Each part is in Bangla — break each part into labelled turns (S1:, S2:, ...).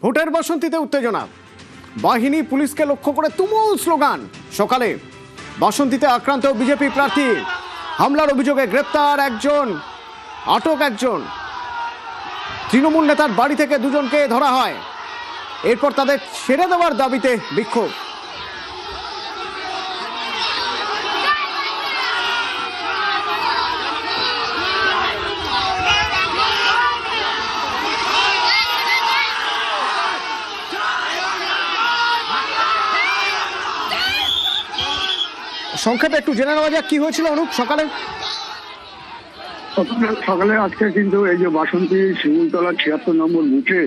S1: ভোটের বাসন্তীতে উত্তেজনা, বাহিনী পুলিশকে লক্ষ্য করে তুমুল স্লোগান। সকালে বাসন্তীতে আক্রান্ত বিজেপি প্রার্থী, হামলার অভিযোগে গ্রেপ্তার একজন, আটক একজন। তৃণমূল নেতার বাড়ি থেকে দুজনকে ধরা হয়, এরপর তাদের ছেড়ে দেওয়ার দাবিতে বিক্ষোভ। সংক্ষেপে একটু জেনে নেওয়া যাক কি হয়েছিল অনুপ সকালে।
S2: সকালে আজকে কিন্তু এই যে বাসন্তী শিমুলতলা ৭৬ নম্বর বুথে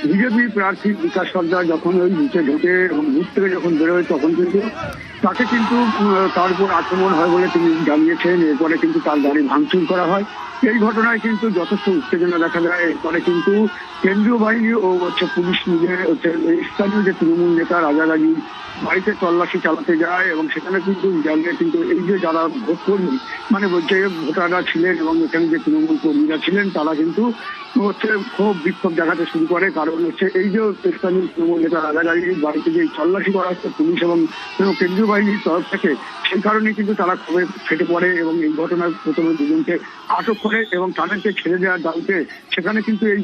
S2: বিজেপি প্রার্থী বিকাশ সর্দার যখন ওই বুথে ঢোকে এবং বুথ থেকে যখন বেরোয় তখন কিন্তু তাকে কিন্তু তার উপর আক্রমণ হয় বলে তিনি জানিয়েছেন। এরপরে কিন্তু তার গাড়ি ভাঙচুর করা হয়। এই ঘটনায় কিন্তু যথেষ্ট উত্তেজনা দেখা যায়। এরপরে কিন্তু কেন্দ্রীয় বাহিনী ও পুলিশ মিলে স্থানীয় যে তৃণমূল নেতা রাজারাজি বাড়িতে তল্লাশি চালাতে যায় এবং সেখানে কিন্তু জানিয়ে কিন্তু এই যে যারা ভোট কর্মী মানে যে ভোটাররা ছিলেন এবং এখানে যে তৃণমূল কর্মীরা ছিলেন তারা কিন্তু খুব বিক্ষোভ দেখাতে শুরু করে। কারণ এই যে স্থানীয় তৃণমূল নেতা রাজারাজির বাড়িতে যে তল্লাশি করা হচ্ছে পুলিশ এবং কেন্দ্রীয় বাহিনীর তরফ থেকে, সেই কারণে কিন্তু তারা ক্ষোভে ফেটে পড়ে এবং এই ঘটনায় প্রথমে দুজনকে আটক করে এবং তাদেরকে ছেড়ে দেওয়ার দাবিতে সেখানে কিন্তু এই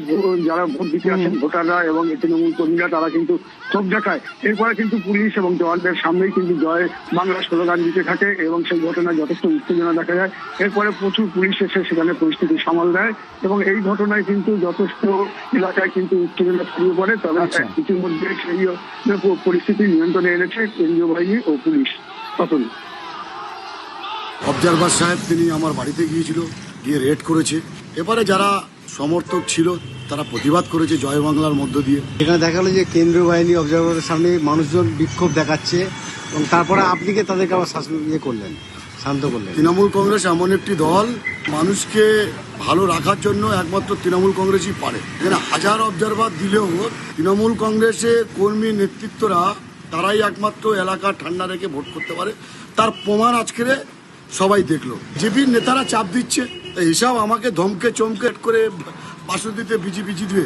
S2: যারা ভোট দিতে আসেন ভোটাররা এবং তৃণমূল কর্মীরা তারা কিন্তু ক্ষোভ দেখায়। এরপরে কিন্তু পুলিশ এবং জওয়ানদের সামনেই কিন্তু জয় বাংলা স্লোগান দিতে থাকে এবং সেই ঘটনায় যথেষ্ট উত্তেজনা দেখা যায়। এরপরে প্রচুর পুলিশ এসে সেখানে পরিস্থিতি সামাল দেয় এবং এই ঘটনায় কিন্তু যথেষ্ট এলাকায় কিন্তু উত্তেজনা ছড়িয়ে পড়ে। তবে ইতিমধ্যে সেই পরিস্থিতি নিয়ন্ত্রণে এনেছে কেন্দ্রীয় বাহিনী ও পুলিশ। তখন
S3: অবজারভার সাহেব তিনি আমার বাড়িতে গিয়েছিল, গিয়ে রেড করেছে। এবারে যারা সমর্থক ছিল তারা প্রতিবাদ করেছে জয় বাংলার মধ্য দিয়ে।
S4: এখানে দেখা গেল যে কেন্দ্রীয় বাহিনী অবজারভারের সামনে মানুষজন বিক্ষোভ দেখাচ্ছে এবং তারপরে আপনি কি তাদেরকে আবার করলেন, শান্ত করলেন।
S3: তৃণমূল কংগ্রেস এমন একটি দল, মানুষকে ভালো রাখার জন্য একমাত্র তৃণমূল কংগ্রেসই পারে। এখানে হাজার অবজারভার দিলেও তৃণমূল কংগ্রেসের কর্মী নেতৃত্বরা তারাই একমাত্র এলাকা ঠান্ডা রেখে ভোট করতে পারে। তার প্রমাণ আজকে সবাই দেখলো। বিজেপির নেতারা চাপ দিচ্ছে, এসব আমাকে ধমকে চমকে করে বাসন্তীতে বিজেপি জিতবে।